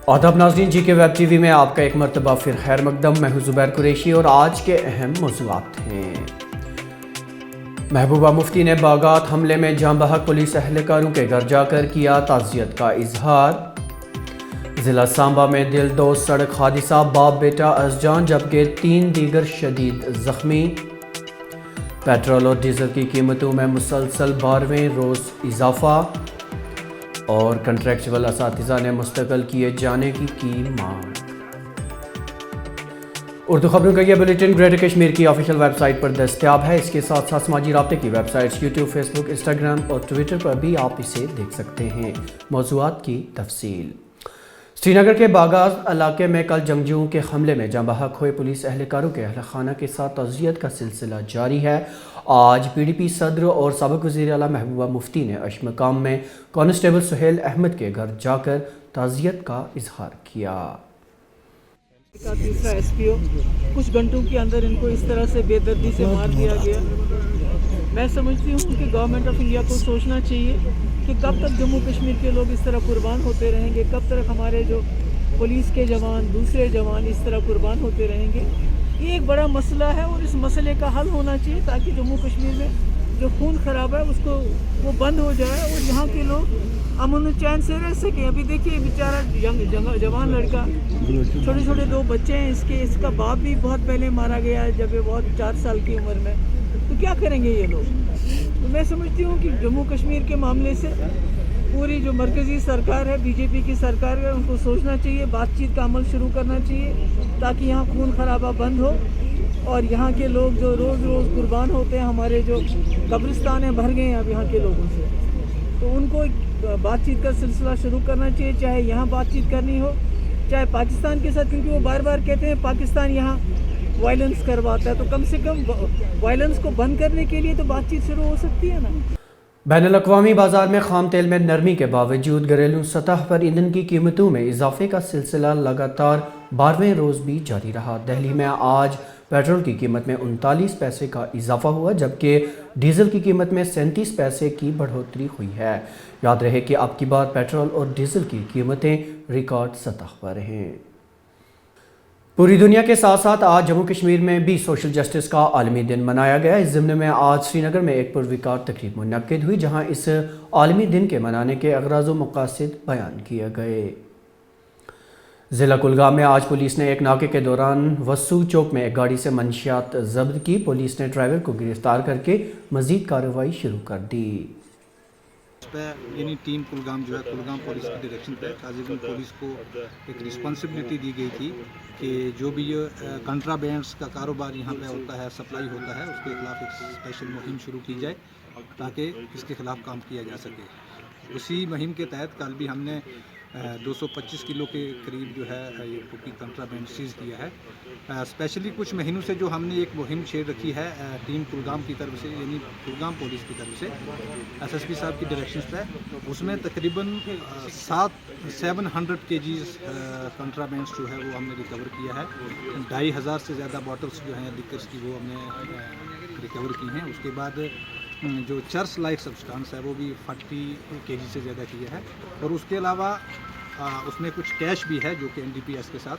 आदाब नाज़रीन, जी के वेब टीवी में आपका एक मरतबा फिर खैर मकदम। मैं हूं ज़ुबैर कुरैशी और आज के अहम मौज़ूआत हैं। महबूबा मुफ्ती ने बागात हमले में जाँ बहक पुलिस एहलकारों के घर जाकर किया ताज़ियत का इजहार। ज़िला सांबा में दिलदोज़ सड़क हादसा, बाप बेटा अज़जान जबकि 3 दीगर शदीद ज़ख्मी। पेट्रोल और डीज़ल की कीमतों में मुसलसल 12वें रोज़ इजाफ़ा और कंट्रेक्चुअल असातिज़ा ने मुस्तक़ल किए जाने की मांग। उर्दू खबरों का यह बुलेटिन ग्रेटर कश्मीर की ऑफिशियल वेबसाइट पर दस्तयाब है। इसके साथ साथ समाजी राब्ते की वेबसाइट्स यूट्यूब, फेसबुक, इंस्टाग्राम और ट्विटर पर भी आप इसे देख सकते हैं। मौज़ूआत की तफसील। श्रीनगर के बागात इलाके में कल जंगजुओं के हमले में जाँ बहक हुए पुलिस एहलकारों के अहल खाना के साथ ताज़ियत का सिलसिला जारी है। आज PDP सदर और साबिक़ वज़ीर आला महबूबा मुफ्ती ने अशमकाम में कांस्टेबल सुहेल अहमद के घर जाकर ताज़ियत का इजहार किया। का तीसरा SPO कुछ घंटों के अंदर इनको इस तरह से बेदर्दी से मार दिया गया। मैं समझती हूँ कि गवर्नमेंट ऑफ इंडिया को सोचना चाहिए कि कब तक जम्मू कश्मीर के लोग इस तरह कुर्बान होते रहेंगे, कब तक हमारे जो पुलिस के जवान, दूसरे जवान इस तरह कुर्बान होते रहेंगे। ये एक बड़ा मसला है और इस मसले का हल होना चाहिए ताकि जम्मू कश्मीर में जो खून खराबा है उसको वो बंद हो जाए और यहाँ के लोग अमन चैन से रह सकें। अभी देखिए बेचारा जवान लड़का, छोटे छोटे 2 बच्चे हैं इसका बाप भी बहुत पहले मारा गया है जब ये बहुत 4 साल की उम्र में। तो क्या करेंगे ये लोग? तो मैं समझती हूँ कि जम्मू कश्मीर के मामले से पूरी जो मरकज़ी सरकार है, BJP की सरकार है, उनको सोचना चाहिए, बातचीत का अमल शुरू करना चाहिए ताकि यहाँ खून खराबा बंद हो और यहाँ के लोग जो रोज़ रोज़ कुर्बान होते हैं, हमारे जो कब्रिस्तान हैं भर गए हैं अब यहाँ के लोगों से, तो उनको बातचीत का सिलसिला शुरू करना चाहिए। चाहे यहाँ बातचीत करनी हो, चाहे पाकिस्तान के साथ, क्योंकि वो बार बार कहते हैं पाकिस्तान यहाँ वायलेंस करवाता है, तो कम से कम वायलेंस को बंद करने के लिए तो बातचीत शुरू हो सकती है ना। बैनुल-अक़वामी बाज़ार में खाम तेल में नरमी के बावजूद घरेलू सतह पर ईंधन की कीमतों में इजाफे का सिलसिला लगातार 12वें रोज़ भी जारी रहा। दिल्ली में आज पेट्रोल की कीमत में 39 पैसे का इजाफा हुआ जबकि डीज़ल की कीमत में 37 पैसे की बढ़ोतरी हुई है। याद रहे कि अब की बार पेट्रोल और डीज़ल की कीमतें रिकॉर्ड सतह पर हैं। पूरी दुनिया के साथ साथ आज जम्मू कश्मीर में भी सोशल जस्टिस का आलमी दिन मनाया गया। इस ज़िम्न में आज श्रीनगर में एक पुरविकार तकरीब मुनक्किद हुई जहां इस आलमी दिन के मनाने के अगराज़ व मक़ासिद बयान किए गए। ज़िला कुलगाम में आज पुलिस ने एक नाके के दौरान वसू चौक में एक गाड़ी से मंशियात ज़ब्त की। पुलिस ने ड्राइवर को गिरफ्तार करके मज़ीद कार्रवाई शुरू कर दी। यानी टीम कुलगाम जो है, कुलगाम पुलिस की डायरेक्शन पे काजीगंज पुलिस को एक रिस्पॉन्सिबिलिटी दी गई थी कि जो भी ये कंट्राबैंड्स का कारोबार यहाँ पे होता है, सप्लाई होता है, उसके खिलाफ एक स्पेशल मुहिम शुरू की जाए ताकि इसके खिलाफ काम किया जा सके। उसी मुहिम के तहत कल भी हमने 225 किलो के करीब जो है ये कुकी कंट्राबैंड सीज किया है। स्पेशली कुछ महीनों से जो हमने एक मुहिम छेड़ रखी है टीम कुलगाम की तरफ से, यानी कुलगाम पुलिस की तरफ से SSP साहब की डायरेक्शन पे, उसमें तकरीबन 700 kgs कंट्राबैंड्स जो है वो हमने रिकवर किया है। 2500 से ज़्यादा बॉटल्स जो हैं लिकर्स की वो हमने रिकवर की हैं। उसके बाद जो चर्स लाइक सब्सटेंस है वो भी 40 kg से ज़्यादा किया है और उसके अलावा उसमें कुछ कैश भी है जो कि NDPS के साथ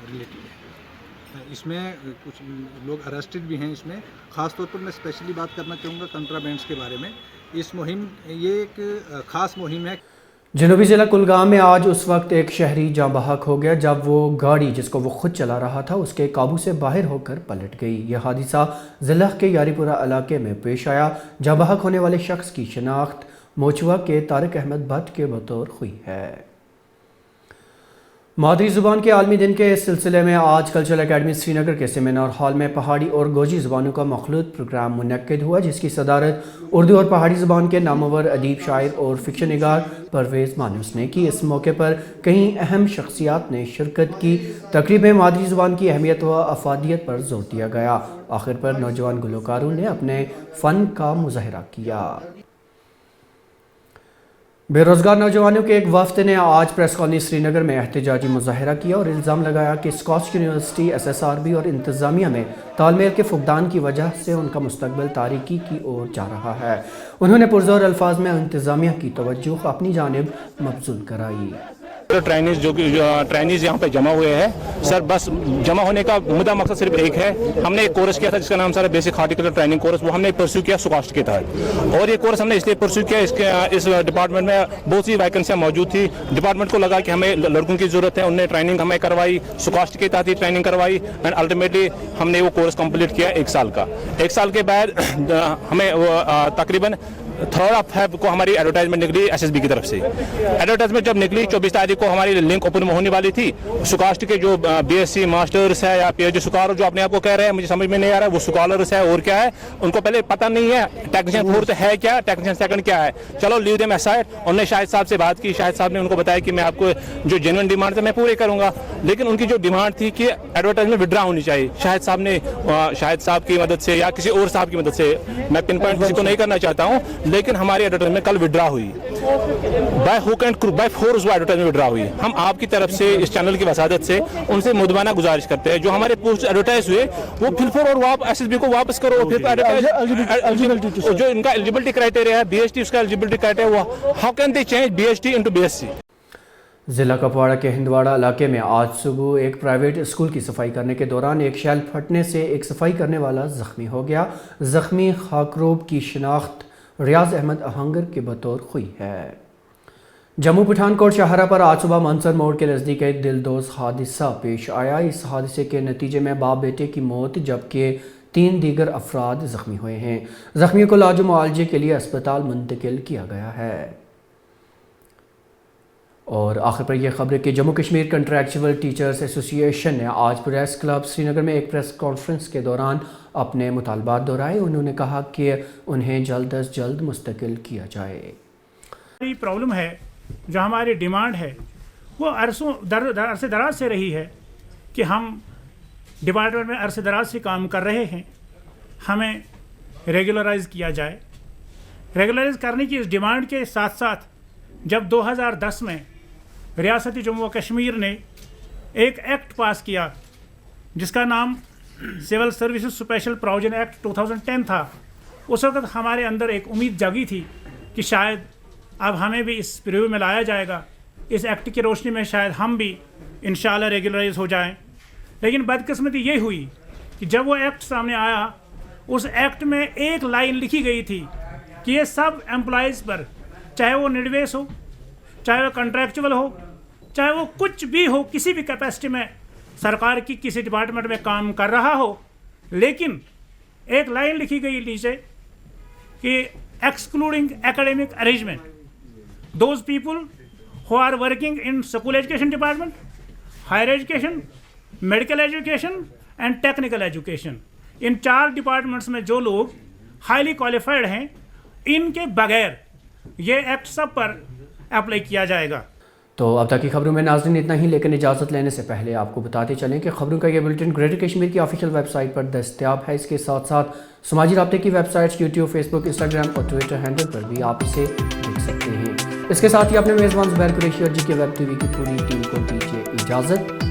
रिलेटेड है। इसमें कुछ लोग अरेस्टेड भी हैं। इसमें ख़ास तौर पर मैं स्पेशली बात करना चाहूँगा कंट्राबैंड्स के बारे में। इस मुहिम, ये एक ख़ास मुहिम है। जनूबी ज़िला कुलगाम में आज उस वक्त एक शहरी जाँ बहक हो गया जब वो गाड़ी जिसको वो खुद चला रहा था उसके काबू से बाहर होकर पलट गई। यह हादसा ज़िला के यारीपुरा इलाके में पेश आया। जाँ बहक होने वाले शख्स की शनाख्त मोचुआ के तारिक अहमद भट्ट के बतौर हुई है। मादरी ज़ुबान के आलमी दिन के इस सिलसिले में आज कल्चरल अकेडमी श्रीनगर के सेमिनार हॉल में पहाड़ी और गोजी ज़ुबानों का मखलूत प्रोग्राम मुनक्किद हुआ जिसकी सदारत उर्दू और पहाड़ी ज़ुबान के नामवर अदीब, शायर और फिक्शन निगार परवेज़ मानूस ने की। इस मौके पर कई अहम शख्सियात ने शिरकत की। तकरीब में मादरी ज़ुबान की अहमियत व अफादियत पर जोर दिया गया। आखिर पर नौजवान गुलकारों ने अपने फ़न का मुज़ाहरा किया। बेरोज़गार नौजवानों के एक वफ्द ने आज प्रेस कॉलोनी श्रीनगर में एहतजाजी मुजाहरा किया और इल्ज़ाम लगाया कि स्कॉट्स यूनिवर्सिटी, SSRB और इंतज़ामिया में तालमेल के फुकदान की वजह से उनका मुस्तकबिल तारीकी की ओर जा रहा है। उन्होंने पुरज़ोर अल्फाज में इंतज़ामिया की तवज्जो अपनी जानिब मबज़ूल कराई। हार्टिकल्चर ट्रेनिज यहाँ पे जमा हुए हैं सर। बस जमा होने का मुद्दा मकसद सिर्फ एक है, हमने एक कोर्स किया था जिसका नाम sir basic horticulture training course, वो हमने परस्यू किया सुकास्ट के तहत। और ये कोर्स हमने इसलिए परस्यू किया, इस डिपार्टमेंट में बहुत सी वैकेंसियाँ मौजूद थी। डिपार्टमेंट को लगा कि हमें लड़कों की ज़रूरत है, उनने ट्रेनिंग हमें करवाई, सुकास्ट के तहत ही ट्रेनिंग करवाई एंड अल्टीमेटली हमने वो कोर्स कंप्लीट किया 1 साल का। 1 साल के बाद हमें तकरीबन 3 फेब को हमारी एडवर्टाइजमेंट निकली एसएसबी की तरफ से। एडवर्टाइजमेंट जब निकली 24 तारीख को हमारी लिंक ओपन होने वाली थी। सुकास्ट के जो बीएससी मास्टर्स है या पीएचडी सुकार जो अपने आप को कह रहे हैं, मुझे समझ में नहीं आ रहा है वो सुकॉलर्स है और क्या है, उनको पहले पता नहीं है टेक्नीशियन फोर्थ है क्या, टेक्नीशियन सेकंड क्या है। चलो लीव देम असाइड। उन्होंने शाहिद साहब से बात की, शाहिद साहब ने उनको बताया कि मैं आपको जो जेन्युइन डिमांड है मैं पूरे करूंगा, लेकिन उनकी जो डिमांड थी कि एडवर्टाइजमेंट विड्रा होनी चाहिए। शाहिद साहब की मदद से या किसी और साहब की मदद से, मैं पिन पॉइंट किसी को नहीं करना चाहता हूँ, लेकिन हमारी एडवर्टाइजमेंट कल विड्रा हुई by hook and crook, by force वो एडवर्टाइजमेंट विड्रा हुई। हम आपकी तरफ से इस चैनल की वसादत से उनसे मुदबाना गुजारिश करते हैं, जो हमारे पोस्ट एडवर्टाइज हुए वो फिर और एसएसबी को वापस करो। फिर जो इनका एलिजिबिलिटी क्राइटेरिया है बीएसटी, उसका eligibility criteria how can they change BST into BSc. ज़िला कुपवाड़ा के हिंदवाड़ा इलाके में आज सुबह एक प्राइवेट स्कूल की सफाई करने के दौरान एक शेल फटने से एक सफाई करने वाला ज़ख्मी हो गया। ज़ख्मी खाकरोब की शिनाख्त रियाज अहमद आहंगर के बतौर हुई है। जम्मू पठानकोट शाहरा पर आज सुबह मंसर मोड़ के नज़दीक एक दिलदोज़ हादसा पेश आया। इस हादसे के नतीजे में बाप बेटे की मौत जबकि 3 दीगर अफराद ज़ख्मी हुए हैं। ज़ख्मियों को इलाज मुआवजे के लिए अस्पताल मुंतकिल किया गया है। और आखिर पर यह खबर कि Jammu Kashmir contractual teachers association ने आज प्रेस क्लब श्रीनगर में एक प्रेस कॉन्फ्रेंस के दौरान अपने मुतालबात दोहराए। उन्होंने कहा कि उन्हें जल्द अज जल्द मुस्तकिल किया जाए। हमारी प्रॉब्लम है, जो हमारी डिमांड है वो अरसे दराज से रही है कि हम डिपार्टमेंट में अरसे दराज से काम कर रहे हैं, हमें रेगुलराइज किया जाए। रेगुलराइज करने की इस डिमांड के साथ साथ जब 2010 में रियासती जम्मू व कश्मीर ने एक एक्ट पास किया जिसका नाम civil services special provision act 2010 था, उस वक्त हमारे अंदर एक उम्मीद जागी थी कि शायद अब हमें भी इस रिव्यू में लाया जाएगा, इस एक्ट की रोशनी में शायद हम भी इंशाल्लाह रेगुलराइज हो जाएं। लेकिन बदकिस्मती ये हुई कि जब वो एक्ट सामने आया, उस एक्ट में एक लाइन लिखी गई थी कि ये सब एम्प्लॉइज़ पर, चाहे वो निडवेस हो, चाहे वो कॉन्ट्रैक्चुअल हो, चाहे वो कुछ भी हो, किसी भी कैपेसिटी में सरकार की किसी डिपार्टमेंट में काम कर रहा हो, लेकिन एक लाइन लिखी गई नीचे कि excluding academic arrangement those people who are working in school education department, higher education, medical education and technical education, in 4 departments में जो लोग हाईली क्वालिफाइड हैं, इनके बगैर ये एक्ट सब पर अप्लाई किया जाएगा। तो अब तक की खबरों में नाज़रीन इतना ही, लेकिन इजाज़त लेने से पहले आपको बताते चलें कि खबरों का ये बुलेटिन ग्रेटर कश्मीर की ऑफिशियल वेबसाइट पर दस्तयाब है। इसके साथ साथ समाजी राब्ते की वेबसाइट्स यूट्यूब, फेसबुक, इंस्टाग्राम और ट्विटर हैंडल पर भी आप इसे देख सकते हैं। इसके साथ ही अपने मेज़बान ज़ुबैर कुरैशी और जी के वेब टीवी की पूरी टीम को दीजिए इजाज़त।